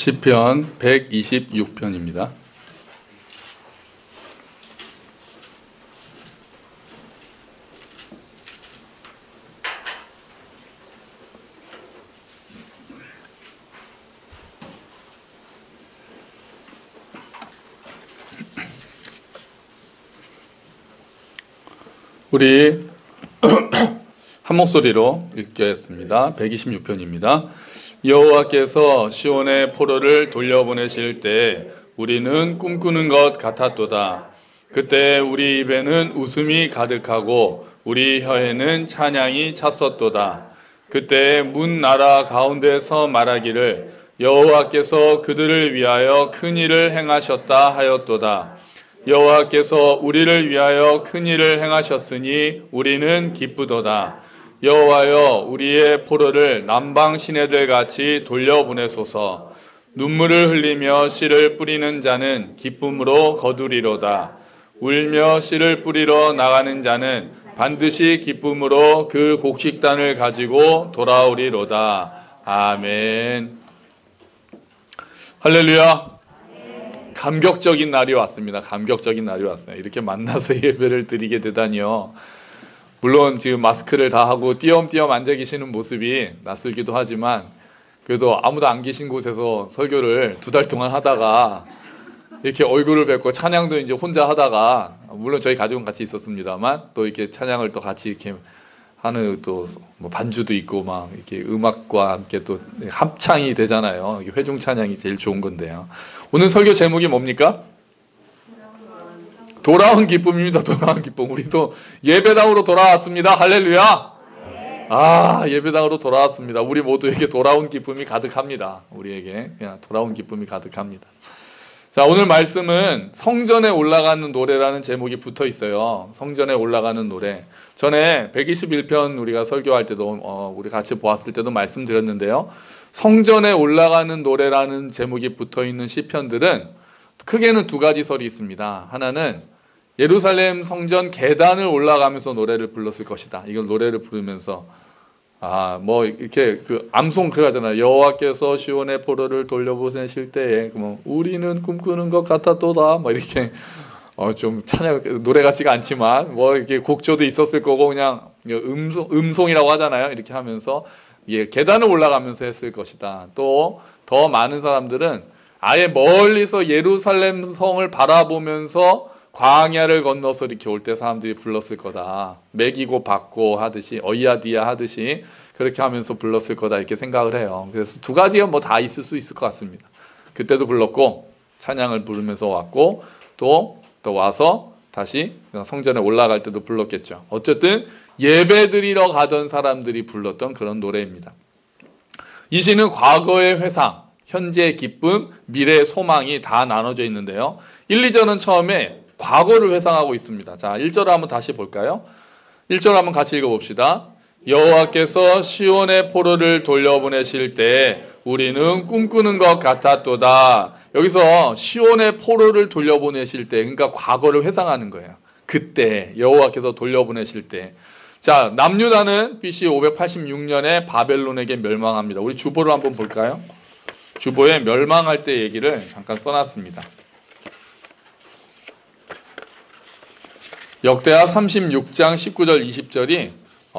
시편 126편입니다. 우리 한 목소리로 읽겠습니다. 126편입니다. 여호와께서 시온의 포로를 돌려보내실 때 우리는 꿈꾸는 것 같았도다. 그때 우리 입에는 웃음이 가득하고 우리 혀에는 찬양이 찼었도다. 그때 문 나라 가운데서 말하기를 여호와께서 그들을 위하여 큰 일을 행하셨다 하였도다. 여호와께서 우리를 위하여 큰 일을 행하셨으니 우리는 기쁘도다. 여호와여, 우리의 포로를 남방 시내들 같이 돌려보내소서. 눈물을 흘리며 씨를 뿌리는 자는 기쁨으로 거두리로다. 울며 씨를 뿌리러 나가는 자는 반드시 기쁨으로 그 곡식단을 가지고 돌아오리로다. 아멘. 할렐루야. 감격적인 날이 왔습니다. 감격적인 날이 왔어요. 이렇게 만나서 예배를 드리게 되다니요. 물론 지금 마스크를 다 하고 띄엄띄엄 앉아 계시는 모습이 낯설기도 하지만 그래도 아무도 안 계신 곳에서 설교를 2달 동안 하다가 이렇게 얼굴을 뵙고 찬양도 이제 혼자 하다가, 물론 저희 가족은 같이 있었습니다만 또 이렇게 찬양을 또 같이 이렇게 하는 또 뭐 반주도 있고 막 이렇게 음악과 함께 또 합창이 되잖아요. 회중 찬양이 제일 좋은 건데요. 오늘 설교 제목이 뭡니까? 돌아온 기쁨입니다. 돌아온 기쁨. 우리도 예배당으로 돌아왔습니다. 할렐루야. 예배당으로 돌아왔습니다. 우리 모두에게 돌아온 기쁨이 가득합니다. 우리에게 그냥 돌아온 기쁨이 가득합니다. 자, 오늘 말씀은 성전에 올라가는 노래라는 제목이 붙어 있어요. 성전에 올라가는 노래. 전에 121편 우리가 설교할 때도 우리 같이 보았을 때도 말씀드렸는데요. 성전에 올라가는 노래라는 제목이 붙어 있는 시편들은 크게는 2가지 설이 있습니다. 하나는 예루살렘 성전 계단을 올라가면서 노래를 불렀을 것이다. 이걸 노래를 부르면서 이렇게 암송 그러잖아요. 여호와께서 시온의 포로를 돌려보내실 때에 우리는 꿈꾸는 것 같았도다. 이렇게 좀 찬양 노래 같지가 않지만 이렇게 곡조도 있었을 거고 그냥 음송이라고 하잖아요. 이렇게 하면서 계단을 올라가면서 했을 것이다. 또 더 많은 사람들은 아예 멀리서 예루살렘 성을 바라보면서 광야를 건너서 이렇게 올 때 사람들이 불렀을 거다. 매기고 받고 하듯이 어이야디야 하듯이 그렇게 하면서 불렀을 거다 이렇게 생각을 해요. 그래서 2가지가 다 있을 수 있을 것 같습니다. 그때도 불렀고 찬양을 부르면서 왔고 또 와서 다시 성전에 올라갈 때도 불렀겠죠. 어쨌든 예배드리러 가던 사람들이 불렀던 그런 노래입니다. 이 시는 과거의 회상, 현재의 기쁨, 미래의 소망이 다 나눠져 있는데요. 1, 2절은 처음에 과거를 회상하고 있습니다. 자, 1절을 한번 다시 볼까요? 1절 한번 같이 읽어봅시다. 여호와께서 시온의 포로를 돌려보내실 때 우리는 꿈꾸는 것 같았도다. 여기서 시온의 포로를 돌려보내실 때, 그러니까 과거를 회상하는 거예요. 그때 여호와께서 돌려보내실 때. 자, 남유다는 BC 586년에 바벨론에게 멸망합니다. 우리 주보를 한번 볼까요? 주보에 멸망할 때 얘기를 잠깐 써놨습니다. 역대하 36장 19절 20절이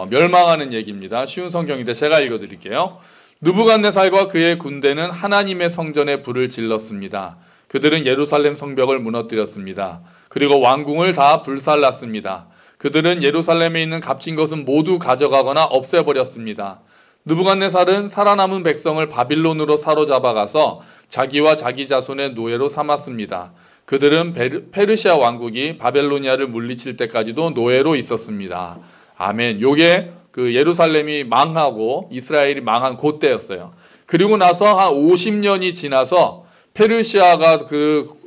멸망하는 얘기입니다. 쉬운 성경인데 제가 읽어드릴게요. 느부갓네살과 그의 군대는 하나님의 성전에 불을 질렀습니다. 그들은 예루살렘 성벽을 무너뜨렸습니다. 그리고 왕궁을 다 불살랐습니다. 그들은 예루살렘에 있는 값진 것은 모두 가져가거나 없애버렸습니다. 느부갓네살은 살아남은 백성을 바빌론으로 사로잡아가서 자기와 자기 자손의 노예로 삼았습니다. 그들은 페르시아 왕국이 바벨로니아를 물리칠 때까지도 노예로 있었습니다. 아멘. 요게 예루살렘이 망하고 이스라엘이 망한 그때였어요. 그리고 나서 한 50년이 지나서 페르시아가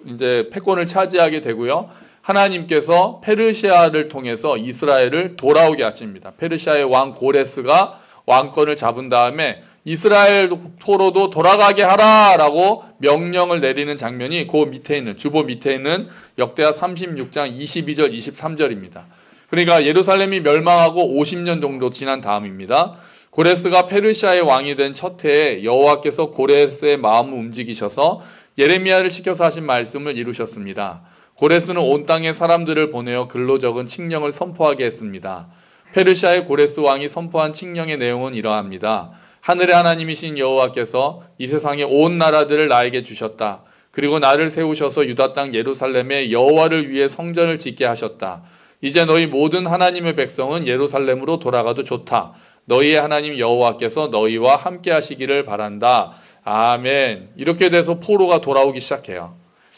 이제 패권을 차지하게 되고요. 하나님께서 페르시아를 통해서 이스라엘을 돌아오게 하십니다. 페르시아의 왕 고레스가 왕권을 잡은 다음에 이스라엘 포로도 돌아가게 하라라고 명령을 내리는 장면이 그 밑에 있는 주보 밑에 있는 역대하 36장 22절 23절입니다. 그러니까 예루살렘이 멸망하고 50년 정도 지난 다음입니다. 고레스가 페르시아의 왕이 된 첫 해에 여호와께서 고레스의 마음을 움직이셔서 예레미야를 시켜서 하신 말씀을 이루셨습니다. 고레스는 온 땅에 사람들을 보내어 글로 적은 칙령을 선포하게 했습니다. 페르시아의 고레스 왕이 선포한 칙령의 내용은 이러합니다. 하늘의 하나님이신 여호와께서 이 세상의 온 나라들을 나에게 주셨다. 그리고 나를 세우셔서 유다 땅 예루살렘에 여호와를 위해 성전을 짓게 하셨다. 이제 너희 모든 하나님의 백성은 예루살렘으로 돌아가도 좋다. 너희의 하나님 여호와께서 너희와 함께 하시기를 바란다. 아멘. 이렇게 돼서 포로가 돌아오기 시작해요.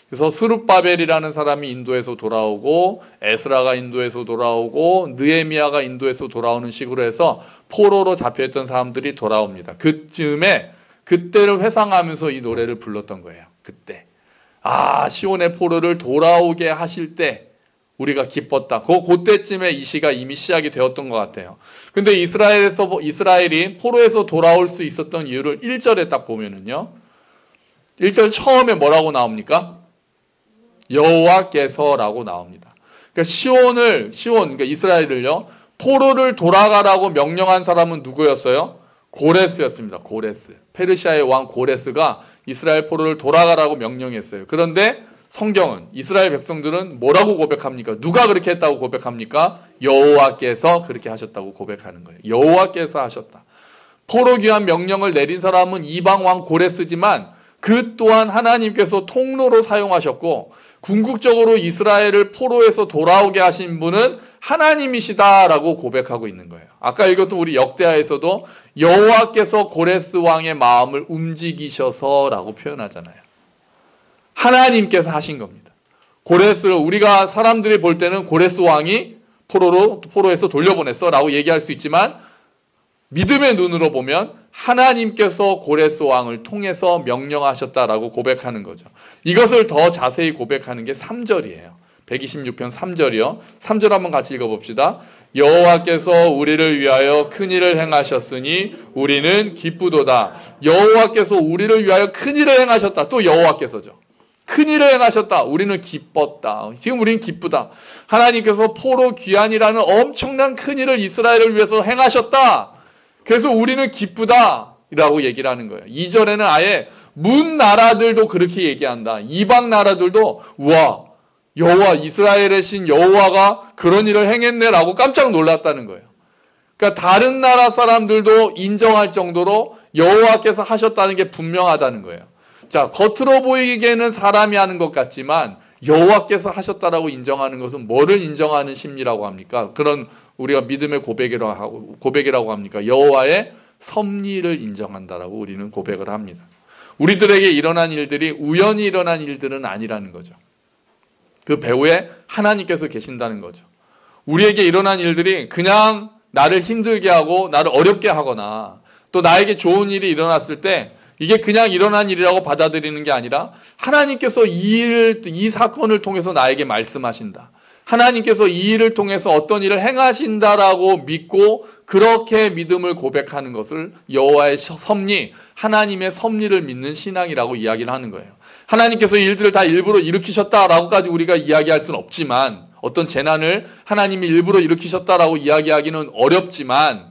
그래서 스룹바벨이라는 사람이 인도에서 돌아오고 에스라가 인도에서 돌아오고 느헤미야가 인도에서 돌아오는 식으로 해서 포로로 잡혀있던 사람들이 돌아옵니다. 그쯤에 그때를 회상하면서 이 노래를 불렀던 거예요. 그때 시온의 포로를 돌아오게 하실 때 우리가 기뻤다. 그때쯤에 이 시가 이미 시작이 되었던 것 같아요. 근데 이스라엘이 포로에서 돌아올 수 있었던 이유를 1절에 딱 보면은요. 1절 처음에 뭐라고 나옵니까? 여호와께서라고 나옵니다. 그러니까 그러니까 이스라엘을요, 포로를 돌아가라고 명령한 사람은 누구였어요? 고레스였습니다. 고레스. 페르시아의 왕 고레스가 이스라엘 포로를 돌아가라고 명령했어요. 그런데 성경은, 이스라엘 백성들은 뭐라고 고백합니까? 누가 그렇게 했다고 고백합니까? 여호와께서 그렇게 하셨다고 고백하는 거예요. 여호와께서 하셨다. 포로 귀환 명령을 내린 사람은 이방 왕 고레스지만 그 또한 하나님께서 통로로 사용하셨고 궁극적으로 이스라엘을 포로에서 돌아오게 하신 분은 하나님이시다라고 고백하고 있는 거예요. 아까 읽었던 우리 역대하에서도 여호와께서 고레스 왕의 마음을 움직이셔서라고 표현하잖아요. 하나님께서 하신 겁니다. 고레스를 우리가 사람들이 볼 때는 고레스 왕이 포로에서 돌려보냈어 라고 얘기할 수 있지만 믿음의 눈으로 보면 하나님께서 고레스 왕을 통해서 명령하셨다라고 고백하는 거죠. 이것을 더 자세히 고백하는 게 3절이에요. 126편 3절이요. 3절 한번 같이 읽어봅시다. 여호와께서 우리를 위하여 큰일을 행하셨으니 우리는 기쁘도다. 여호와께서 우리를 위하여 큰일을 행하셨다. 또 여호와께서죠. 큰일을 행하셨다. 우리는 기뻤다. 지금 우리는 기쁘다. 하나님께서 포로 귀환이라는 엄청난 큰일을 이스라엘을 위해서 행하셨다. 그래서 우리는 기쁘다 라고 얘기를 하는 거예요. 2절에는 아예 문 나라들도 그렇게 얘기한다. 이방 나라들도 우와, 여호와, 이스라엘의 신 여호와가 그런 일을 행했네 라고 깜짝 놀랐다는 거예요. 그러니까 다른 나라 사람들도 인정할 정도로 여호와께서 하셨다는 게 분명하다는 거예요. 자, 겉으로 보이기에는 사람이 하는 것 같지만 여호와께서 하셨다라고 인정하는 것은 뭐를 인정하는 심리라고 합니까? 그런 우리가 믿음의 고백이라고 합니까? 여호와의 섭리를 인정한다라고 우리는 고백을 합니다. 우리들에게 일어난 일들이 우연히 일어난 일들은 아니라는 거죠. 그 배후에 하나님께서 계신다는 거죠. 우리에게 일어난 일들이 그냥 나를 힘들게 하고 나를 어렵게 하거나 또 나에게 좋은 일이 일어났을 때 이게 그냥 일어난 일이라고 받아들이는 게 아니라 하나님께서 이 사건을 통해서 나에게 말씀하신다. 하나님께서 이 일을 통해서 어떤 일을 행하신다라고 믿고 그렇게 믿음을 고백하는 것을 여호와의 섭리, 하나님의 섭리를 믿는 신앙이라고 이야기를 하는 거예요. 하나님께서 일들을 다 일부러 일으키셨다라고까지 우리가 이야기할 수는 없지만 어떤 재난을 하나님이 일부러 일으키셨다라고 이야기하기는 어렵지만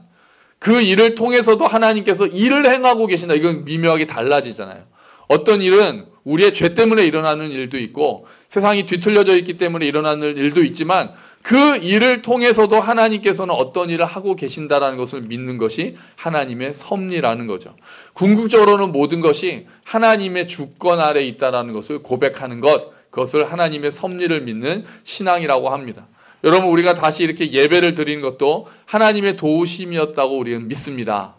그 일을 통해서도 하나님께서 일을 행하고 계신다. 이건 미묘하게 달라지잖아요. 어떤 일은 우리의 죄 때문에 일어나는 일도 있고 세상이 뒤틀려져 있기 때문에 일어나는 일도 있지만 그 일을 통해서도 하나님께서는 어떤 일을 하고 계신다라는 것을 믿는 것이 하나님의 섭리라는 거죠. 궁극적으로는 모든 것이 하나님의 주권 아래에 있다라는 것을 고백하는 그것을 하나님의 섭리를 믿는 신앙이라고 합니다. 여러분, 우리가 다시 이렇게 예배를 드리는 것도 하나님의 도우심이었다고 우리는 믿습니다.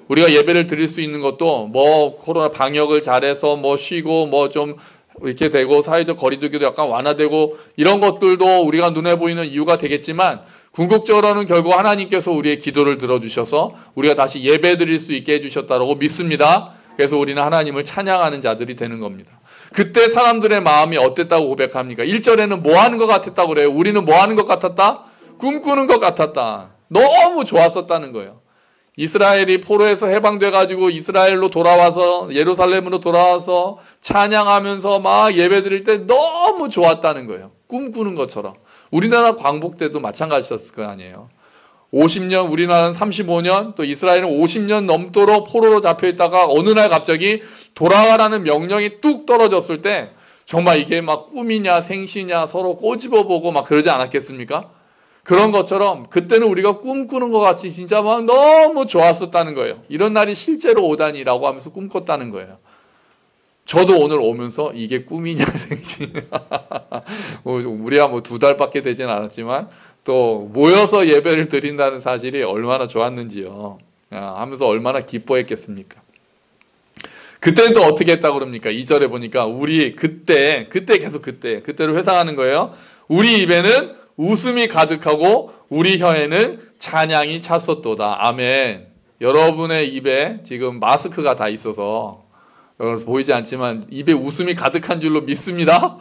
우리가 예배를 드릴 수 있는 것도 뭐 코로나 방역을 잘해서 뭐 쉬고 뭐 좀 이렇게 되고 사회적 거리두기도 약간 완화되고 이런 것들도 우리가 눈에 보이는 이유가 되겠지만 궁극적으로는 결국 하나님께서 우리의 기도를 들어주셔서 우리가 다시 예배 드릴 수 있게 해주셨다고 믿습니다. 그래서 우리는 하나님을 찬양하는 자들이 되는 겁니다. 그때 사람들의 마음이 어땠다고 고백합니까? 1절에는 뭐 하는 것 같았다고 그래요. 우리는 뭐 하는 것 같았다? 꿈꾸는 것 같았다. 너무 좋았었다는 거예요. 이스라엘이 포로에서 해방돼가지고 이스라엘로 돌아와서 예루살렘으로 돌아와서 찬양하면서 막 예배 드릴 때 너무 좋았다는 거예요. 꿈꾸는 것처럼. 우리나라 광복 때도 마찬가지였을 거 아니에요. 50년, 우리나라는 35년, 또 이스라엘은 50년 넘도록 포로로 잡혀 있다가 어느 날 갑자기 돌아가라는 명령이 뚝 떨어졌을 때 정말 이게 막 꿈이냐 생시냐 서로 꼬집어보고 막 그러지 않았겠습니까? 그런 것처럼 그때는 우리가 꿈꾸는 것 같이 진짜 막 너무 좋았었다는 거예요. 이런 날이 실제로 오다니라고 하면서 꿈꿨다는 거예요. 저도 오늘 오면서 이게 꿈이냐 생시냐 우리가 뭐 2달밖에 되진 않았지만 또 모여서 예배를 드린다는 사실이 얼마나 좋았는지요. 하면서 얼마나 기뻐했겠습니까? 그때는 또 어떻게 했다고 그럽니까? 2절에 보니까 우리 그때 계속 그때로 회상하는 거예요. 우리 입에는 웃음이 가득하고 우리 혀에는 찬양이 찼었도다. 아멘. 여러분의 입에 지금 마스크가 다 있어서 보이지 않지만 입에 웃음이 가득한 줄로 믿습니다.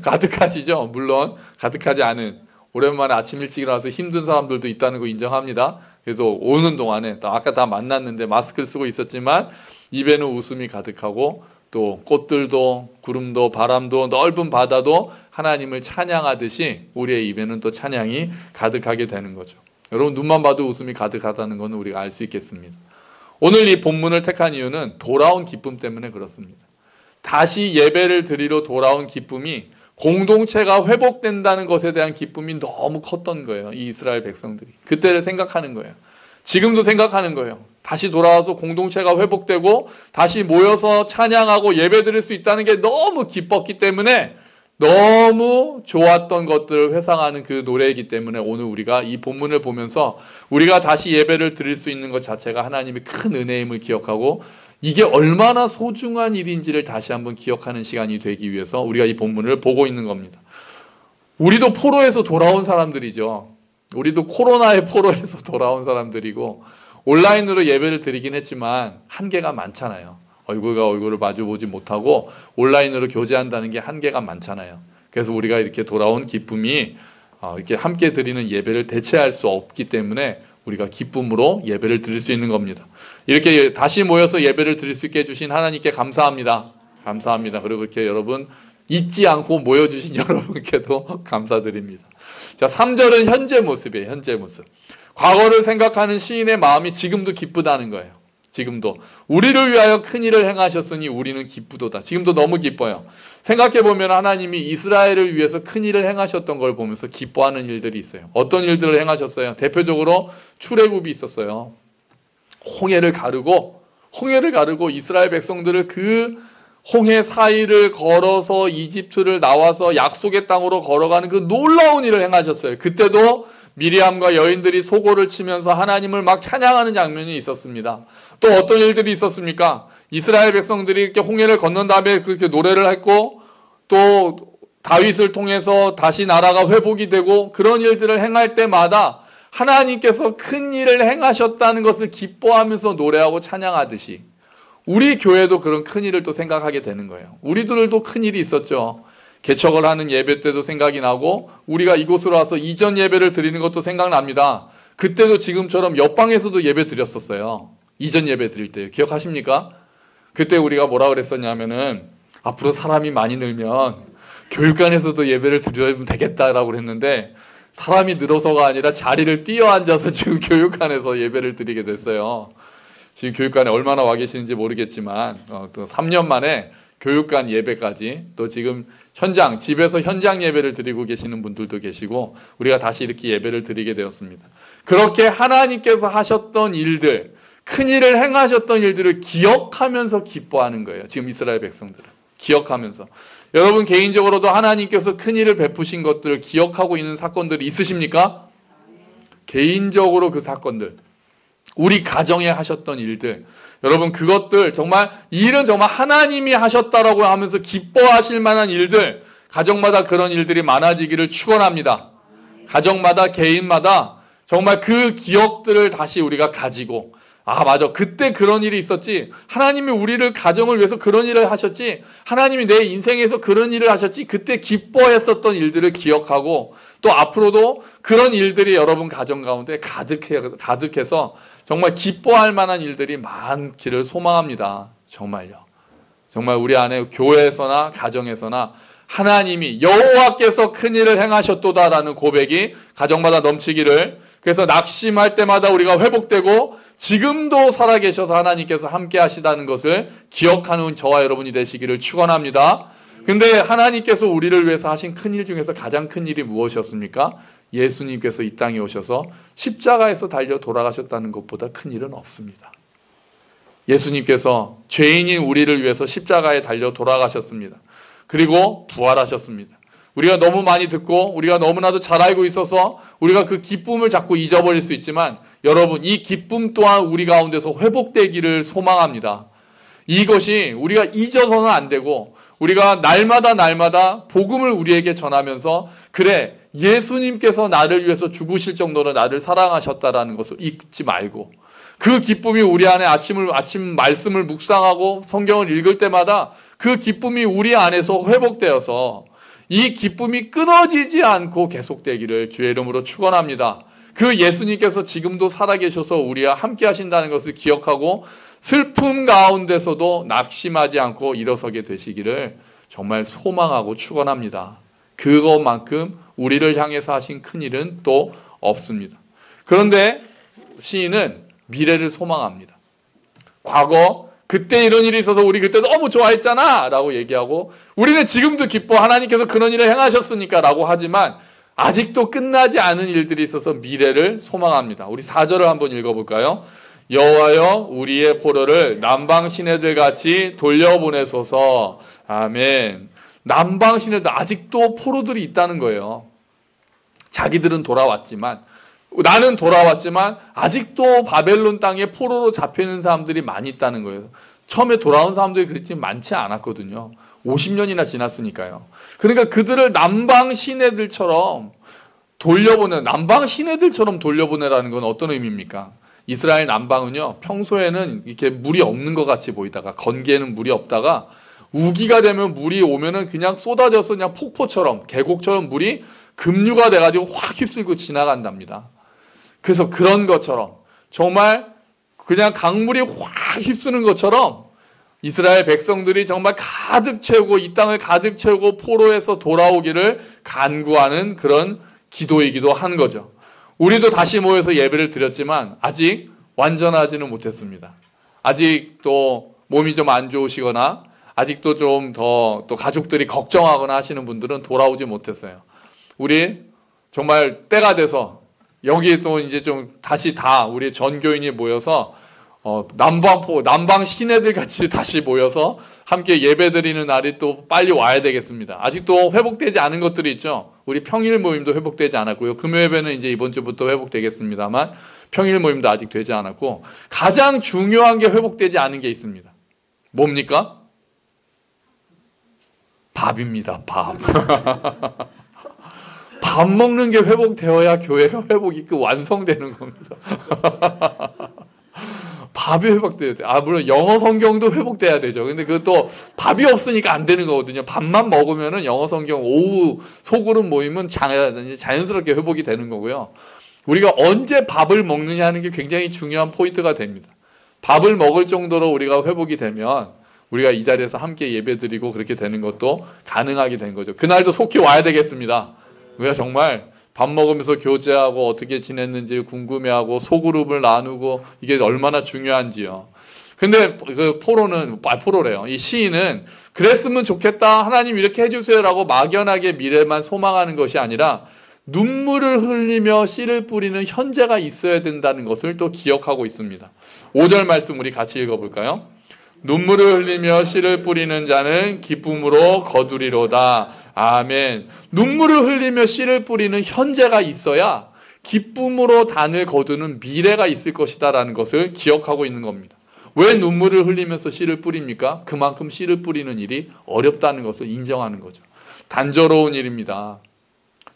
가득하시죠? 물론 가득하지 않은, 오랜만에 아침 일찍 일어나서 힘든 사람들도 있다는 거 인정합니다. 그래서 오는 동안에 아까 다 만났는데 마스크를 쓰고 있었지만 입에는 웃음이 가득하고 또 꽃들도 구름도 바람도 넓은 바다도 하나님을 찬양하듯이 우리의 입에는 또 찬양이 가득하게 되는 거죠. 여러분, 눈만 봐도 웃음이 가득하다는 것은 우리가 알 수 있겠습니다. 오늘 이 본문을 택한 이유는 돌아온 기쁨 때문에 그렇습니다. 다시 예배를 드리러 돌아온 기쁨이, 공동체가 회복된다는 것에 대한 기쁨이 너무 컸던 거예요. 이 이스라엘 백성들이 그때를 생각하는 거예요. 지금도 생각하는 거예요. 다시 돌아와서 공동체가 회복되고 다시 모여서 찬양하고 예배드릴 수 있다는 게 너무 기뻤기 때문에, 너무 좋았던 것들을 회상하는 그 노래이기 때문에 오늘 우리가 이 본문을 보면서 우리가 다시 예배를 드릴 수 있는 것 자체가 하나님의 큰 은혜임을 기억하고, 이게 얼마나 소중한 일인지를 다시 한번 기억하는 시간이 되기 위해서 우리가 이 본문을 보고 있는 겁니다. 우리도 포로에서 돌아온 사람들이죠. 우리도 코로나의 포로에서 돌아온 사람들이고, 온라인으로 예배를 드리긴 했지만 한계가 많잖아요. 얼굴과 얼굴을 마주보지 못하고 온라인으로 교제한다는 게 한계가 많잖아요. 그래서 우리가 이렇게 돌아온 기쁨이 이렇게 함께 드리는 예배를 대체할 수 없기 때문에 우리가 기쁨으로 예배를 드릴 수 있는 겁니다. 이렇게 다시 모여서 예배를 드릴 수 있게 해주신 하나님께 감사합니다. 감사합니다. 그리고 이렇게 여러분 잊지 않고 모여주신 여러분께도 감사드립니다. 자, 3절은 현재 모습이에요. 현재 모습. 과거를 생각하는 시인의 마음이 지금도 기쁘다는 거예요. 지금도 우리를 위하여 큰 일을 행하셨으니 우리는 기쁘도다. 지금도 너무 기뻐요. 생각해보면 하나님이 이스라엘을 위해서 큰 일을 행하셨던 걸 보면서 기뻐하는 일들이 있어요. 어떤 일들을 행하셨어요? 대표적으로 출애굽이 있었어요. 홍해를 가르고 이스라엘 백성들을 그 홍해 사이를 걸어서 이집트를 나와서 약속의 땅으로 걸어가는 그 놀라운 일을 행하셨어요. 그때도 미리암과 여인들이 소고를 치면서 하나님을 막 찬양하는 장면이 있었습니다. 또 어떤 일들이 있었습니까? 이스라엘 백성들이 이렇게 홍해를 건넌 다음에 그렇게 노래를 했고, 또 다윗을 통해서 다시 나라가 회복이 되고, 그런 일들을 행할 때마다 하나님께서 큰 일을 행하셨다는 것을 기뻐하면서 노래하고 찬양하듯이 우리 교회도 그런 큰 일을 또 생각하게 되는 거예요. 우리들도 큰 일이 있었죠. 개척을 하는 예배 때도 생각이 나고, 우리가 이곳으로 와서 이전 예배를 드리는 것도 생각납니다. 그때도 지금처럼 옆방에서도 예배 드렸었어요. 이전 예배 드릴 때 기억하십니까? 그때 우리가 뭐라 그랬었냐면은, 앞으로 사람이 많이 늘면 교육관에서도 예배를 드리면 되겠다라고 그랬는데, 사람이 늘어서가 아니라 자리를 띄어 앉아서 지금 교육관에서 예배를 드리게 됐어요. 지금 교육관에 얼마나 와 계시는지 모르겠지만 또 3년 만에 교육관 예배까지, 또 지금 집에서 현장 예배를 드리고 계시는 분들도 계시고, 우리가 다시 이렇게 예배를 드리게 되었습니다. 그렇게 하나님께서 하셨던 일들, 큰 일을 행하셨던 일들을 기억하면서 기뻐하는 거예요. 지금 이스라엘 백성들은 기억하면서. 여러분 개인적으로도 하나님께서 큰 일을 베푸신 것들을 기억하고 있는 사건들이 있으십니까? 개인적으로 그 사건들, 우리 가정에 하셨던 일들, 여러분 그것들 정말, 이 일은 정말 하나님이 하셨다라고 하면서 기뻐하실 만한 일들, 가정마다 그런 일들이 많아지기를 축원합니다. 가정마다 개인마다 정말 그 기억들을 다시 우리가 가지고, 맞아, 그때 그런 일이 있었지, 하나님이 우리를 가정을 위해서 그런 일을 하셨지, 하나님이 내 인생에서 그런 일을 하셨지, 그때 기뻐했었던 일들을 기억하고, 또 앞으로도 그런 일들이 여러분 가정 가운데 가득해서 정말 기뻐할 만한 일들이 많기를 소망합니다. 정말요. 정말 우리 안에 교회에서나 가정에서나 하나님이 여호와께서 큰 일을 행하셨도다라는 고백이 가정마다 넘치기를, 그래서 낙심할 때마다 우리가 회복되고 지금도 살아계셔서 하나님께서 함께 하시다는 것을 기억하는 저와 여러분이 되시기를 축원합니다. 근데 하나님께서 우리를 위해서 하신 큰 일 중에서 가장 큰 일이 무엇이었습니까? 예수님께서 이 땅에 오셔서 십자가에서 달려 돌아가셨다는 것보다 큰 일은 없습니다. 예수님께서 죄인인 우리를 위해서 십자가에 달려 돌아가셨습니다. 그리고 부활하셨습니다. 우리가 너무 많이 듣고 우리가 너무나도 잘 알고 있어서 우리가 그 기쁨을 자꾸 잊어버릴 수 있지만, 여러분, 이 기쁨 또한 우리 가운데서 회복되기를 소망합니다. 이것이 우리가 잊어서는 안 되고, 우리가 날마다 복음을 우리에게 전하면서, 그래, 예수님께서 나를 위해서 죽으실 정도로 나를 사랑하셨다라는 것을 잊지 말고, 그 기쁨이 우리 안에 아침 말씀을 묵상하고 성경을 읽을 때마다 그 기쁨이 우리 안에서 회복되어서 이 기쁨이 끊어지지 않고 계속되기를 주의 이름으로 축원합니다. 그 예수님께서 지금도 살아계셔서 우리와 함께 하신다는 것을 기억하고 슬픔 가운데서도 낙심하지 않고 일어서게 되시기를 정말 소망하고 축원합니다. 그것만큼 우리를 향해서 하신 큰 일은 또 없습니다. 그런데 시인은 미래를 소망합니다. 과거 그때 이런 일이 있어서 우리 그때 너무 좋아했잖아 라고 얘기하고, 우리는 지금도 기뻐, 하나님께서 그런 일을 행하셨으니까 라고 하지만 아직도 끝나지 않은 일들이 있어서 미래를 소망합니다. 우리 4절을 한번 읽어볼까요? 여호와여 우리의 포로를 남방 시내들 같이 돌려보내소서. 아멘. 남방 시내들, 아직도 포로들이 있다는 거예요. 자기들은 돌아왔지만, 나는 돌아왔지만 아직도 바벨론 땅에 포로로 잡혀있는 사람들이 많이 있다는 거예요. 처음에 돌아온 사람들이 그렇지 많지 않았거든요. 50년이나 지났으니까요. 그러니까 그들을 남방 시내들처럼 돌려보내라는 건 어떤 의미입니까? 이스라엘 남방은요, 평소에는 이렇게 물이 없는 것 같이 보이다가, 건기에는 물이 없다가 우기가 되면 물이 오면은 그냥 쏟아져서 그냥 폭포처럼, 계곡처럼 물이 급류가 돼가지고 확 휩쓸고 지나간답니다. 그래서 그런 것처럼, 정말 그냥 강물이 확 휩쓰는 것처럼 이스라엘 백성들이 정말 가득 채우고, 이 땅을 가득 채우고 포로에서 돌아오기를 간구하는 그런 기도이기도 한 거죠. 우리도 다시 모여서 예배를 드렸지만 아직 완전하지는 못했습니다. 아직 또 몸이 좀 안 좋으시거나 아직도 좀 더 또 가족들이 걱정하거나 하시는 분들은 돌아오지 못했어요. 우리 정말 때가 돼서 여기 또 이제 좀 다시 다 우리 전교인이 모여서 남방 시내들 같이 다시 모여서 함께 예배 드리는 날이 또 빨리 와야 되겠습니다. 아직도 회복되지 않은 것들이 있죠. 우리 평일 모임도 회복되지 않았고요. 금요 예배는 이제 이번 주부터 회복되겠습니다만 평일 모임도 아직 되지 않았고, 가장 중요한 게 회복되지 않은 게 있습니다. 뭡니까? 밥입니다. 밥. 밥 먹는 게 회복되어야 교회가 회복이 완성되는 겁니다. 밥이 회복돼야 돼요. 물론 영어 성경도 회복돼야 되죠. 근데 그것도 밥이 없으니까 안 되는 거거든요. 밥만 먹으면은 영어 성경 오후 소그룹 모임은 자연스럽게 회복이 되는 거고요. 우리가 언제 밥을 먹느냐 하는 게 굉장히 중요한 포인트가 됩니다. 밥을 먹을 정도로 우리가 회복이 되면 우리가 이 자리에서 함께 예배드리고 그렇게 되는 것도 가능하게 된 거죠. 그날도 속히 와야 되겠습니다. 우리가 정말 밥 먹으면서 교제하고 어떻게 지냈는지 궁금해하고 소그룹을 나누고 이게 얼마나 중요한지요. 근데 그 포로래요. 이 시인은 그랬으면 좋겠다, 하나님 이렇게 해주세요라고 막연하게 미래만 소망하는 것이 아니라 눈물을 흘리며 씨를 뿌리는 현재가 있어야 된다는 것을 또 기억하고 있습니다. 5절 말씀 우리 같이 읽어볼까요? 눈물을 흘리며 씨를 뿌리는 자는 기쁨으로 거두리로다. 아멘. 눈물을 흘리며 씨를 뿌리는 현재가 있어야 기쁨으로 단을 거두는 미래가 있을 것이다 라는 것을 기억하고 있는 겁니다. 왜 눈물을 흘리면서 씨를 뿌립니까? 그만큼 씨를 뿌리는 일이 어렵다는 것을 인정하는 거죠. 단조로운 일입니다.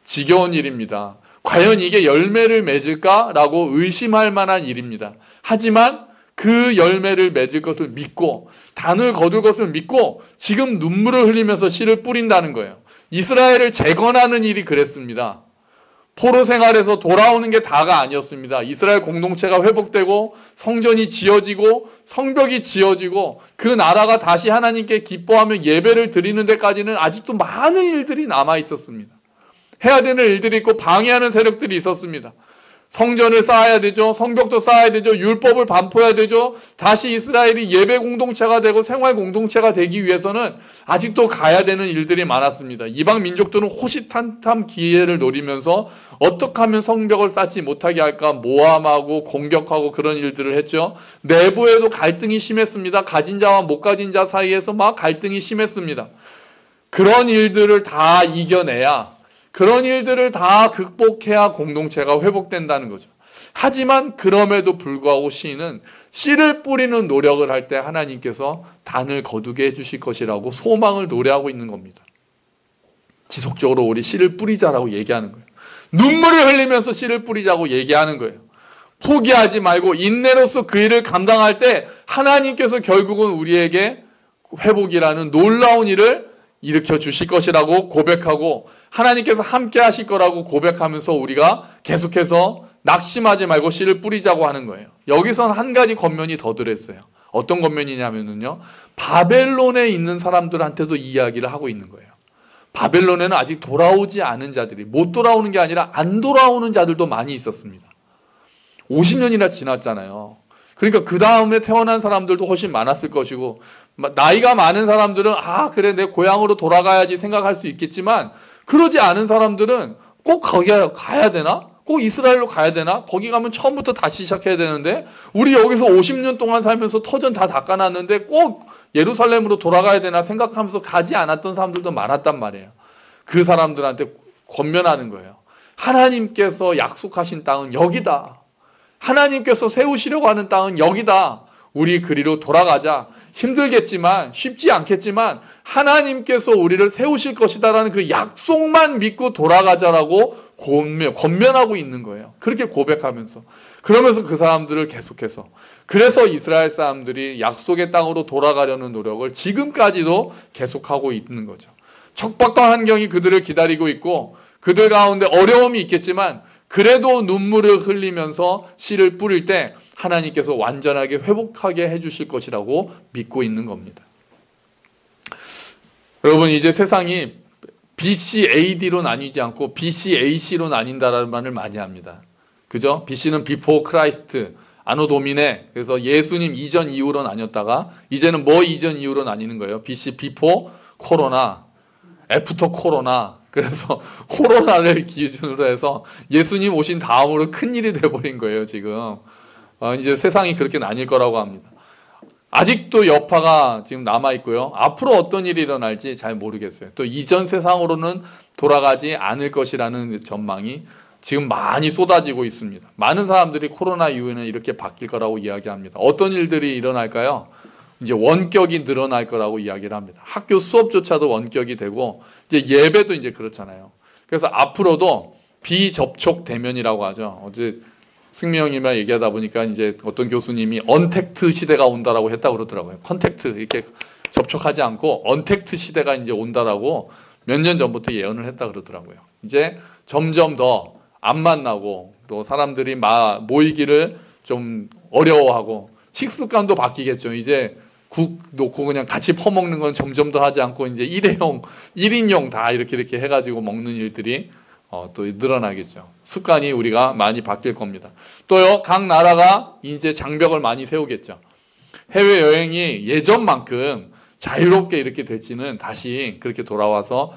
지겨운 일입니다. 과연 이게 열매를 맺을까라고 의심할 만한 일입니다. 하지만 그 열매를 맺을 것을 믿고 단을 거둘 것을 믿고 지금 눈물을 흘리면서 씨를 뿌린다는 거예요. 이스라엘을 재건하는 일이 그랬습니다. 포로 생활에서 돌아오는 게 다가 아니었습니다. 이스라엘 공동체가 회복되고 성전이 지어지고 성벽이 지어지고 그 나라가 다시 하나님께 기뻐하며 예배를 드리는 데까지는 아직도 많은 일들이 남아 있었습니다. 해야 되는 일들이 있고 방해하는 세력들이 있었습니다. 성전을 쌓아야 되죠. 성벽도 쌓아야 되죠. 율법을 반포해야 되죠. 다시 이스라엘이 예배 공동체가 되고 생활 공동체가 되기 위해서는 아직도 가야 되는 일들이 많았습니다. 이방 민족들은 호시탐탐 기회를 노리면서 어떻게 하면 성벽을 쌓지 못하게 할까 모함하고 공격하고 그런 일들을 했죠. 내부에도 갈등이 심했습니다. 가진 자와 못 가진 자 사이에서 막 갈등이 심했습니다. 그런 일들을 다 이겨내야, 그런 일들을 다 극복해야 공동체가 회복된다는 거죠. 하지만 그럼에도 불구하고 시인은 씨를 뿌리는 노력을 할 때 하나님께서 단을 거두게 해주실 것이라고 소망을 노래하고 있는 겁니다. 지속적으로 우리 씨를 뿌리자라고 얘기하는 거예요. 눈물을 흘리면서 씨를 뿌리자고 얘기하는 거예요. 포기하지 말고 인내로서 그 일을 감당할 때 하나님께서 결국은 우리에게 회복이라는 놀라운 일을 일으켜 주실 것이라고 고백하고 하나님께서 함께 하실 거라고 고백하면서 우리가 계속해서 낙심하지 말고 씨를 뿌리자고 하는 거예요. 여기선 한 가지 겉면이 더 들어있어요. 어떤 겉면이냐면요, 바벨론에 있는 사람들한테도 이야기를 하고 있는 거예요. 바벨론에는 아직 돌아오지 않은 자들이, 못 돌아오는 게 아니라 안 돌아오는 자들도 많이 있었습니다. 50년이나 지났잖아요. 그러니까 그 다음에 태어난 사람들도 훨씬 많았을 것이고, 나이가 많은 사람들은 그래 내 고향으로 돌아가야지 생각할 수 있겠지만, 그러지 않은 사람들은 꼭 거기 가야 되나? 꼭 이스라엘로 가야 되나? 거기 가면 처음부터 다시 시작해야 되는데 우리 여기서 50년 동안 살면서 터전 다 닦아놨는데 꼭 예루살렘으로 돌아가야 되나 생각하면서 가지 않았던 사람들도 많았단 말이에요. 그 사람들한테 권면하는 거예요. 하나님께서 약속하신 땅은 여기다. 하나님께서 세우시려고 하는 땅은 여기다. 우리 그리로 돌아가자. 힘들겠지만, 쉽지 않겠지만 하나님께서 우리를 세우실 것이다라는 그 약속만 믿고 돌아가자라고 권면하고 있는 거예요. 그렇게 고백하면서. 그러면서 그 사람들을 계속해서. 그래서 이스라엘 사람들이 약속의 땅으로 돌아가려는 노력을 지금까지도 계속하고 있는 거죠. 척박한 환경이 그들을 기다리고 있고 그들 가운데 어려움이 있겠지만 그래도 눈물을 흘리면서 씨를 뿌릴 때 하나님께서 완전하게 회복하게 해주실 것이라고 믿고 있는 겁니다. 여러분, 이제 세상이 BC AD로 나뉘지 않고 BC AC로 나뉜다라는 말을 많이 합니다. 그죠? BC는 Before Christ, 아노 도미네. 그래서 예수님 이전 이후로 나뉘었다가 이제는 뭐 이전 이후로 나뉘는 거예요. BC Before 코로나, After 코로나. 그래서 코로나를 기준으로 해서 예수님 오신 다음으로 큰일이 돼버린 거예요, 지금. 이제 세상이 그렇게 나뉠 거라고 합니다. 아직도 여파가 지금 남아있고요. 앞으로 어떤 일이 일어날지 잘 모르겠어요. 또 이전 세상으로는 돌아가지 않을 것이라는 전망이 지금 많이 쏟아지고 있습니다. 많은 사람들이 코로나 이후에는 이렇게 바뀔 거라고 이야기합니다. 어떤 일들이 일어날까요? 이제 원격이 늘어날 거라고 이야기를 합니다. 학교 수업조차도 원격이 되고 이제 예배도 이제 그렇잖아요. 그래서 앞으로도 비접촉 대면이라고 하죠. 어제 승미 형님이랑 얘기하다 보니까 이제 어떤 교수님이 언택트 시대가 온다라고 했다고 그러더라고요. 컨택트 이렇게 접촉하지 않고 언택트 시대가 이제 온다라고 몇 년 전부터 예언을 했다 그러더라고요. 이제 점점 더 안 만나고 또 사람들이 모이기를 좀 어려워하고 식습관도 바뀌겠죠. 이제 국 놓고 그냥 같이 퍼먹는 건 점점 더 하지 않고 이제 일회용, 1인용 다 이렇게 해가지고 먹는 일들이 또 늘어나겠죠. 습관이 우리가 많이 바뀔 겁니다. 또요, 각 나라가 이제 장벽을 많이 세우겠죠. 해외여행이 예전만큼 자유롭게 이렇게 될지는 다시 그렇게 돌아와서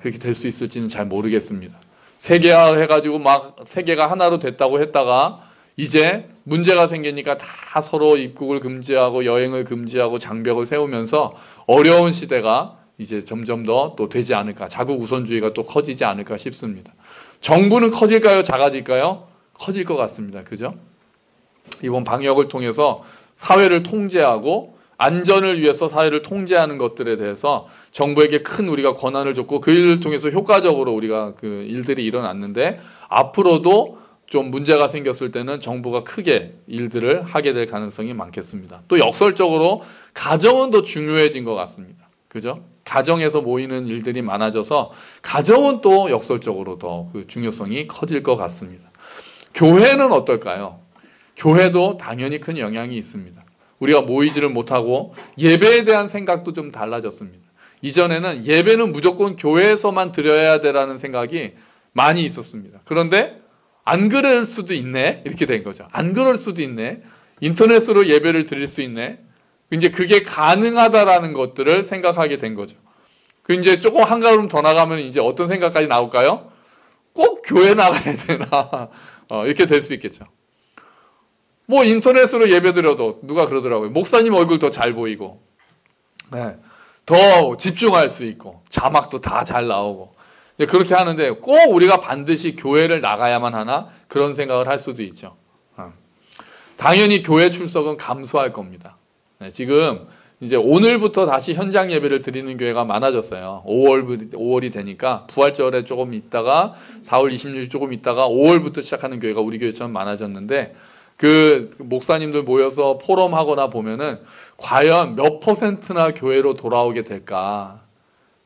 그렇게 될 수 있을지는 잘 모르겠습니다. 세계화 해가지고 막 세계가 하나로 됐다고 했다가 이제 문제가 생기니까 다 서로 입국을 금지하고 여행을 금지하고 장벽을 세우면서 어려운 시대가 이제 점점 더 또 되지 않을까, 자국 우선주의가 또 커지지 않을까 싶습니다. 정부는 커질까요? 작아질까요? 커질 것 같습니다. 그죠? 이번 방역을 통해서 사회를 통제하고 안전을 위해서 사회를 통제하는 것들에 대해서 정부에게 큰 우리가 권한을 줬고 그 일을 통해서 효과적으로 우리가 그 일들이 일어났는데 앞으로도 좀 문제가 생겼을 때는 정부가 크게 일들을 하게 될 가능성이 많겠습니다. 또 역설적으로 가정은 더 중요해진 것 같습니다. 그죠? 가정에서 모이는 일들이 많아져서 가정은 또 역설적으로 더 그 중요성이 커질 것 같습니다. 교회는 어떨까요? 교회도 당연히 큰 영향이 있습니다. 우리가 모이지를 못하고 예배에 대한 생각도 좀 달라졌습니다. 이전에는 예배는 무조건 교회에서만 드려야 되라는 생각이 많이 있었습니다. 그런데 안 그럴 수도 있네, 이렇게 된 거죠. 안 그럴 수도 있네, 인터넷으로 예배를 드릴 수 있네, 이제 그게 가능하다라는 것들을 생각하게 된 거죠. 그 이제 조금 한 걸음 더 나가면 이제 어떤 생각까지 나올까요? 꼭 교회 나가야 되나? 이렇게 될 수 있겠죠. 뭐 인터넷으로 예배 드려도 누가 그러더라고요. 목사님 얼굴 더 잘 보이고, 네, 더 집중할 수 있고, 자막도 다 잘 나오고, 그렇게 하는데 꼭 우리가 반드시 교회를 나가야만 하나? 그런 생각을 할 수도 있죠. 당연히 교회 출석은 감소할 겁니다. 네, 지금 이제 오늘부터 다시 현장 예배를 드리는 교회가 많아졌어요. 5월이 되니까 부활절에 조금 있다가 4월 26일 조금 있다가 5월부터 시작하는 교회가 우리 교회처럼 많아졌는데, 그 목사님들 모여서 포럼하거나 보면은 과연 몇 %나 교회로 돌아오게 될까?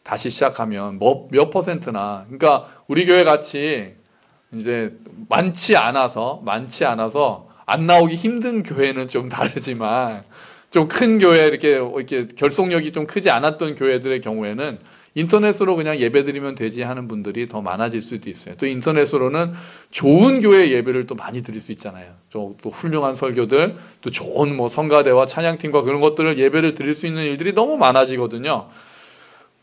다시 시작하면 몇 %나. 그러니까 우리 교회 같이 이제 많지 않아서 안 나오기 힘든 교회는 좀 다르지만, 좀 큰 교회, 이렇게 결속력이 좀 크지 않았던 교회들의 경우에는 인터넷으로 그냥 예배 드리면 되지 하는 분들이 더 많아질 수도 있어요. 또 인터넷으로는 좋은 교회 예배를 또 많이 드릴 수 있잖아요. 또 훌륭한 설교들, 또 좋은 뭐 성가대와 찬양팀과 그런 것들을 예배를 드릴 수 있는 일들이 너무 많아지거든요.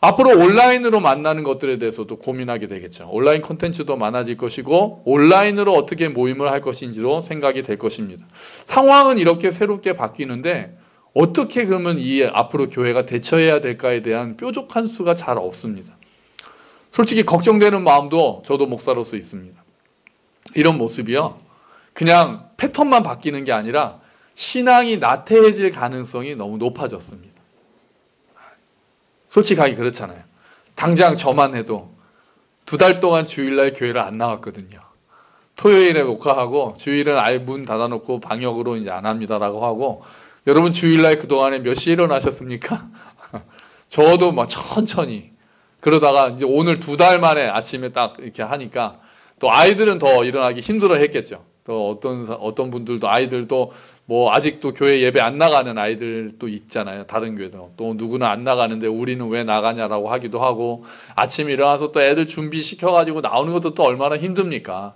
앞으로 온라인으로 만나는 것들에 대해서도 고민하게 되겠죠. 온라인 콘텐츠도 많아질 것이고, 온라인으로 어떻게 모임을 할 것인지도 생각이 될 것입니다. 상황은 이렇게 새롭게 바뀌는데 어떻게 그러면 이 앞으로 교회가 대처해야 될까에 대한 뾰족한 수가 잘 없습니다. 솔직히 걱정되는 마음도 저도 목사로서 있습니다. 이런 모습이요, 그냥 패턴만 바뀌는 게 아니라 신앙이 나태해질 가능성이 너무 높아졌습니다. 솔직하게 그렇잖아요. 당장 저만 해도 2달 동안 주일날 교회를 안 나왔거든요. 토요일에 녹화하고 주일은 아예 문 닫아놓고 방역으로 이제 안 합니다라고 하고, 여러분 주일날 그동안에 몇 시에 일어나셨습니까? 저도 막 천천히 그러다가 이제 오늘 2달 만에 아침에 딱 이렇게 하니까 또 아이들은 더 일어나기 힘들어 했겠죠. 또 어떤 분들도 아이들도 뭐 아직도 교회 예배 안 나가는 아이들도 있잖아요. 다른 교회도. 또 누구는 안 나가는데 우리는 왜 나가냐라고 하기도 하고, 아침에 일어나서 또 애들 준비시켜가지고 나오는 것도 또 얼마나 힘듭니까?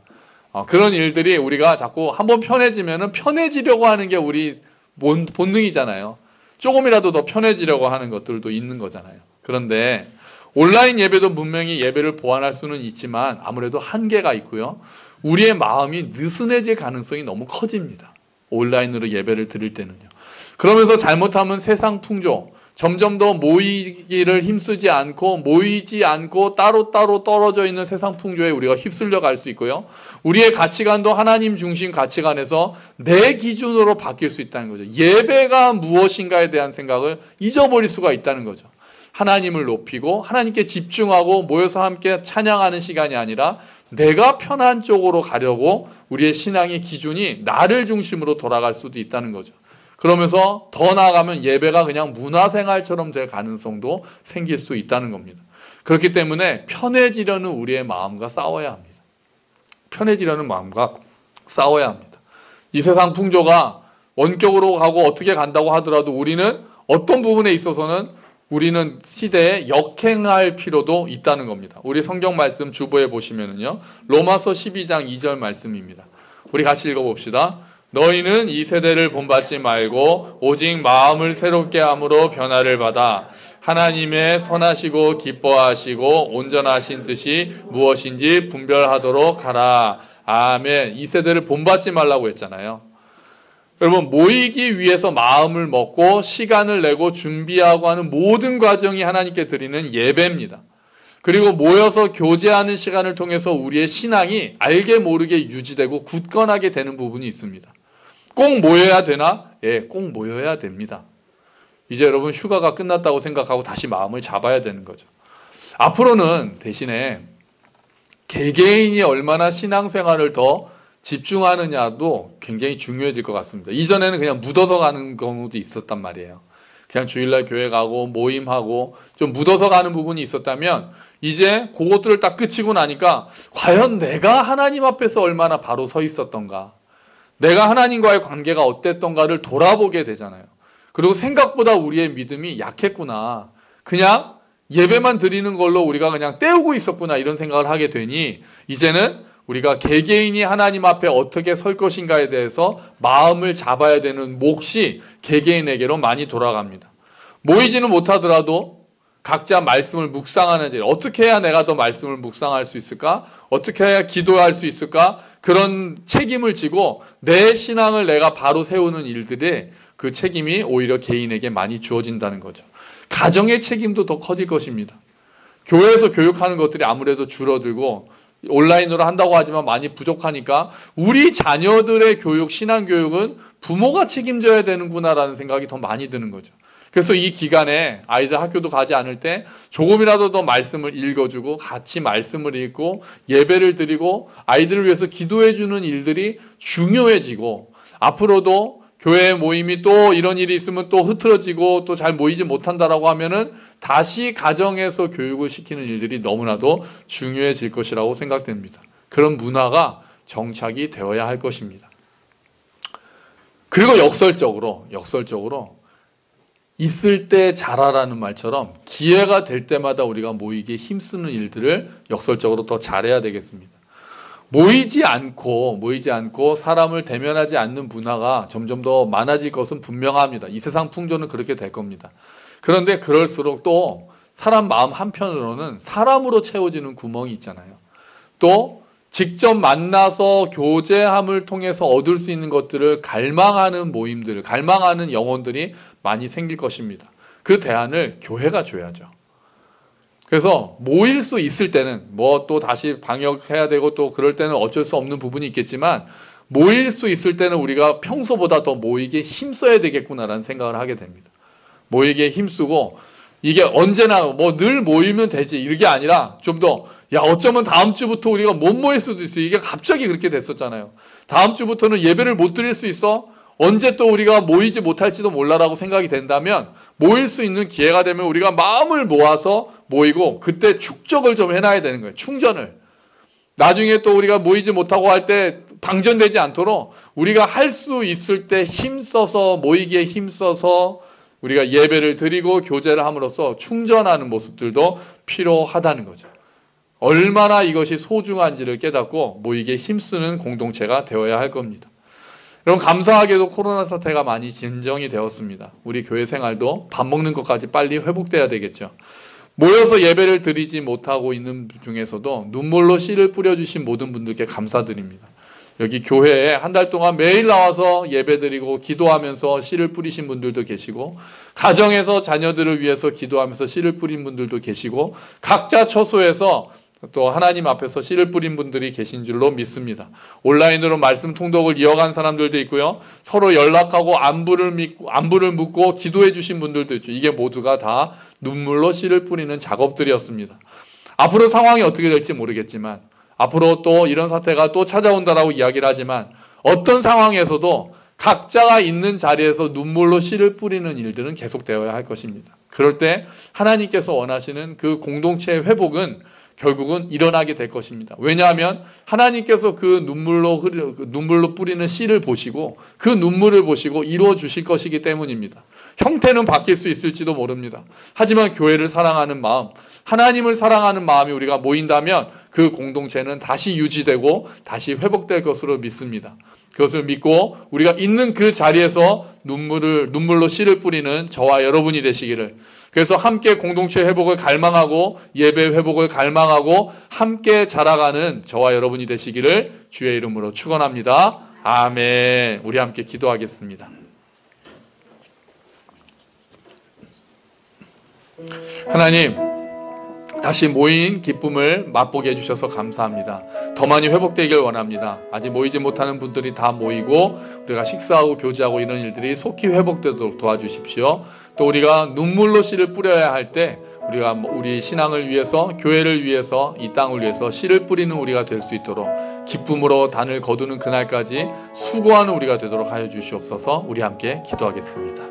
그런 일들이 우리가 자꾸 한번 편해지면은 편해지려고 하는 게 우리 본능이잖아요. 조금이라도 더 편해지려고 하는 것들도 있는 거잖아요. 그런데 온라인 예배도 분명히 예배를 보완할 수는 있지만 아무래도 한계가 있고요. 우리의 마음이 느슨해질 가능성이 너무 커집니다. 온라인으로 예배를 드릴 때는요. 그러면서 잘못하면 세상 풍조, 점점 더 모이기를 힘쓰지 않고 모이지 않고 따로따로 떨어져 있는 세상 풍조에 우리가 휩쓸려 갈 수 있고요. 우리의 가치관도 하나님 중심 가치관에서 내 기준으로 바뀔 수 있다는 거죠. 예배가 무엇인가에 대한 생각을 잊어버릴 수가 있다는 거죠. 하나님을 높이고 하나님께 집중하고 모여서 함께 찬양하는 시간이 아니라 내가 편한 쪽으로 가려고 우리의 신앙의 기준이 나를 중심으로 돌아갈 수도 있다는 거죠. 그러면서 더 나아가면 예배가 그냥 문화생활처럼 될 가능성도 생길 수 있다는 겁니다. 그렇기 때문에 편해지려는 우리의 마음과 싸워야 합니다. 편해지려는 마음과 싸워야 합니다. 이 세상 풍조가 원격으로 가고 어떻게 간다고 하더라도 우리는 어떤 부분에 있어서는 우리는 시대에 역행할 필요도 있다는 겁니다. 우리 성경 말씀 주보에 보시면은요, 로마서 12장 2절 말씀입니다. 우리 같이 읽어봅시다. 너희는 이 세대를 본받지 말고 오직 마음을 새롭게 함으로 변화를 받아 하나님의 선하시고 기뻐하시고 온전하신 뜻이 무엇인지 분별하도록 하라. 아멘. 이 세대를 본받지 말라고 했잖아요. 여러분, 모이기 위해서 마음을 먹고 시간을 내고 준비하고 하는 모든 과정이 하나님께 드리는 예배입니다. 그리고 모여서 교제하는 시간을 통해서 우리의 신앙이 알게 모르게 유지되고 굳건하게 되는 부분이 있습니다. 꼭 모여야 되나? 예, 꼭 모여야 됩니다. 이제 여러분 휴가가 끝났다고 생각하고 다시 마음을 잡아야 되는 거죠. 앞으로는 대신에 개개인이 얼마나 신앙생활을 더 집중하느냐도 굉장히 중요해질 것 같습니다. 이전에는 그냥 묻어서 가는 경우도 있었단 말이에요. 그냥 주일날 교회 가고 모임하고 좀 묻어서 가는 부분이 있었다면 이제 그것들을 딱 끝이고 나니까 과연 내가 하나님 앞에서 얼마나 바로 서 있었던가, 내가 하나님과의 관계가 어땠던가를 돌아보게 되잖아요. 그리고 생각보다 우리의 믿음이 약했구나, 그냥 예배만 드리는 걸로 우리가 그냥 때우고 있었구나, 이런 생각을 하게 되니 이제는 우리가 개개인이 하나님 앞에 어떻게 설 것인가에 대해서 마음을 잡아야 되는 몫이 개개인에게로 많이 돌아갑니다. 모이지는 못하더라도 각자 말씀을 묵상하는 일, 어떻게 해야 내가 더 말씀을 묵상할 수 있을까? 어떻게 해야 기도할 수 있을까? 그런 책임을 지고 내 신앙을 내가 바로 세우는 일들에 그 책임이 오히려 개인에게 많이 주어진다는 거죠. 가정의 책임도 더 커질 것입니다. 교회에서 교육하는 것들이 아무래도 줄어들고 온라인으로 한다고 하지만 많이 부족하니까 우리 자녀들의 교육, 신앙교육은 부모가 책임져야 되는구나라는 생각이 더 많이 드는 거죠. 그래서 이 기간에 아이들 학교도 가지 않을 때 조금이라도 더 말씀을 읽어주고 같이 말씀을 읽고 예배를 드리고 아이들을 위해서 기도해주는 일들이 중요해지고, 앞으로도 교회 모임이 또 이런 일이 있으면 또 흐트러지고 또 잘 모이지 못한다라고 하면은 다시 가정에서 교육을 시키는 일들이 너무나도 중요해질 것이라고 생각됩니다. 그런 문화가 정착이 되어야 할 것입니다. 그리고 역설적으로 있을 때 잘하라는 말처럼 기회가 될 때마다 우리가 모이기에 힘쓰는 일들을 역설적으로 더 잘해야 되겠습니다. 모이지 않고 사람을 대면하지 않는 문화가 점점 더 많아질 것은 분명합니다. 이 세상 풍조는 그렇게 될 겁니다. 그런데 그럴수록 또 사람 마음 한편으로는 사람으로 채워지는 구멍이 있잖아요. 또 직접 만나서 교제함을 통해서 얻을 수 있는 것들을 갈망하는 모임들, 갈망하는 영혼들이 많이 생길 것입니다. 그 대안을 교회가 줘야죠. 그래서 모일 수 있을 때는 뭐 또 다시 방역해야 되고 또 그럴 때는 어쩔 수 없는 부분이 있겠지만, 모일 수 있을 때는 우리가 평소보다 더 모이기에 힘써야 되겠구나라는 생각을 하게 됩니다. 모이기에 힘쓰고, 이게 언제나 뭐 늘 모이면 되지 이게 아니라 좀 더, 야 어쩌면 다음 주부터 우리가 못 모일 수도 있어. 이게 갑자기 그렇게 됐었잖아요. 다음 주부터는 예배를 못 드릴 수 있어. 언제 또 우리가 모이지 못할지도 몰라라고 생각이 된다면, 모일 수 있는 기회가 되면 우리가 마음을 모아서 모이고 그때 축적을 좀 해놔야 되는 거예요. 충전을. 나중에 또 우리가 모이지 못하고 할 때 방전되지 않도록 우리가 할 수 있을 때 힘써서, 모이기에 힘써서 우리가 예배를 드리고 교제를 함으로써 충전하는 모습들도 필요하다는 거죠. 얼마나 이것이 소중한지를 깨닫고 모이기에 힘쓰는 공동체가 되어야 할 겁니다. 여러분, 감사하게도 코로나 사태가 많이 진정이 되었습니다. 우리 교회 생활도 밥 먹는 것까지 빨리 회복돼야 되겠죠. 모여서 예배를 드리지 못하고 있는 중에서도 눈물로 씨를 뿌려주신 모든 분들께 감사드립니다. 여기 교회에 한 달 동안 매일 나와서 예배드리고 기도하면서 씨를 뿌리신 분들도 계시고, 가정에서 자녀들을 위해서 기도하면서 씨를 뿌린 분들도 계시고, 각자 처소에서 또 하나님 앞에서 씨를 뿌린 분들이 계신 줄로 믿습니다. 온라인으로 말씀 통독을 이어간 사람들도 있고요. 서로 연락하고 안부를 묻고 기도해 주신 분들도 있죠. 이게 모두가 다 눈물로 씨를 뿌리는 작업들이었습니다. 앞으로 상황이 어떻게 될지 모르겠지만, 앞으로 또 이런 사태가 또 찾아온다라고 이야기를 하지만, 어떤 상황에서도 각자가 있는 자리에서 눈물로 씨를 뿌리는 일들은 계속되어야 할 것입니다. 그럴 때 하나님께서 원하시는 그 공동체의 회복은 결국은 일어나게 될 것입니다. 왜냐하면 하나님께서 그 눈물로 뿌리는 씨를 보시고 그 눈물을 보시고 이루어 주실 것이기 때문입니다. 형태는 바뀔 수 있을지도 모릅니다. 하지만 교회를 사랑하는 마음, 하나님을 사랑하는 마음이 우리가 모인다면 그 공동체는 다시 유지되고 다시 회복될 것으로 믿습니다. 그것을 믿고 우리가 있는 그 자리에서 눈물로 씨를 뿌리는 저와 여러분이 되시기를, 그래서 함께 공동체 회복을 갈망하고 예배 회복을 갈망하고 함께 자라가는 저와 여러분이 되시기를 주의 이름으로 축원합니다. 아멘. 우리 함께 기도하겠습니다. 하나님, 다시 모인 기쁨을 맛보게 해주셔서 감사합니다. 더 많이 회복되길 원합니다. 아직 모이지 못하는 분들이 다 모이고 우리가 식사하고 교제하고 이런 일들이 속히 회복되도록 도와주십시오. 또 우리가 눈물로 씨를 뿌려야 할 때 우리가 우리 신앙을 위해서, 교회를 위해서, 이 땅을 위해서 씨를 뿌리는 우리가 될 수 있도록 기쁨으로 단을 거두는 그날까지 수고하는 우리가 되도록 하여 주시옵소서. 우리 함께 기도하겠습니다.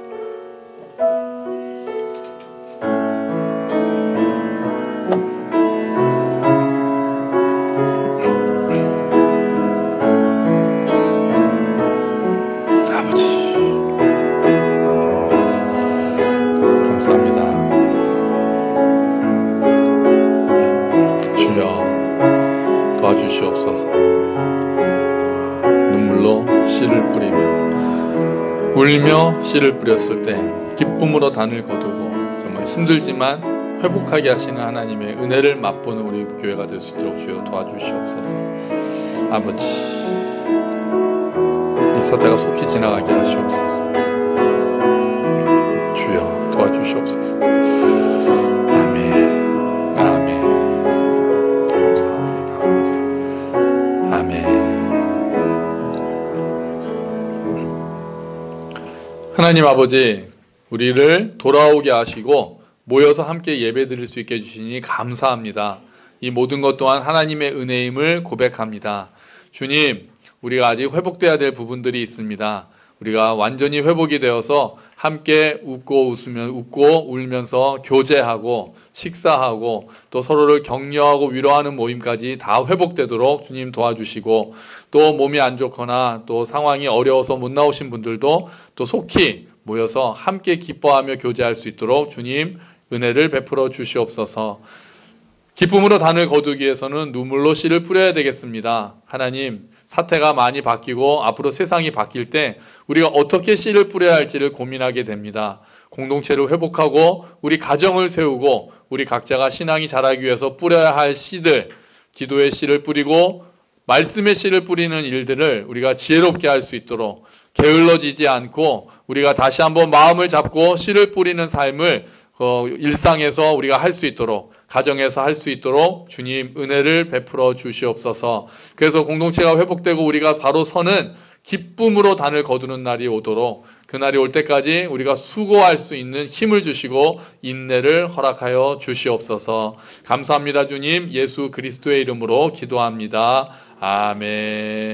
감사합니다. 주여 도와주시옵소서. 눈물로 씨를 뿌리며 울며 씨를 뿌렸을 때 기쁨으로 단을 거두고 정말 힘들지만 회복하게 하시는 하나님의 은혜를 맛보는 우리 교회가 될 수 있도록 주여 도와주시옵소서. 아버지, 이 사태가 속히 지나가게 하시옵소서. 주여 도와주시옵소서. 아멘. 아멘. 감사합니다. 아멘. 하나님 아버지, 우리를 돌아오게 하시고 모여서 함께 예배드릴 수 있게 해주시니 감사합니다. 이 모든 것 또한 하나님의 은혜임을 고백합니다. 주님, 우리가 아직 회복돼야 될 부분들이 있습니다. 우리가 완전히 회복이 되어서 함께 웃고 울면서 교제하고 식사하고 또 서로를 격려하고 위로하는 모임까지 다 회복되도록 주님 도와주시고, 또 몸이 안 좋거나 또 상황이 어려워서 못 나오신 분들도 또 속히 모여서 함께 기뻐하며 교제할 수 있도록 주님 은혜를 베풀어 주시옵소서. 기쁨으로 단을 거두기 위해서는 눈물로 씨를 뿌려야 되겠습니다. 하나님, 사태가 많이 바뀌고 앞으로 세상이 바뀔 때 우리가 어떻게 씨를 뿌려야 할지를 고민하게 됩니다. 공동체를 회복하고 우리 가정을 세우고 우리 각자가 신앙이 자라기 위해서 뿌려야 할 씨들, 기도의 씨를 뿌리고 말씀의 씨를 뿌리는 일들을 우리가 지혜롭게 할 수 있도록, 게을러지지 않고 우리가 다시 한번 마음을 잡고 씨를 뿌리는 삶을 일상에서 우리가 할 수 있도록, 가정에서 할 수 있도록 주님 은혜를 베풀어 주시옵소서. 그래서 공동체가 회복되고 우리가 바로 서는 기쁨으로 단을 거두는 날이 오도록, 그날이 올 때까지 우리가 수고할 수 있는 힘을 주시고 인내를 허락하여 주시옵소서. 감사합니다. 주님, 예수 그리스도의 이름으로 기도합니다. 아멘.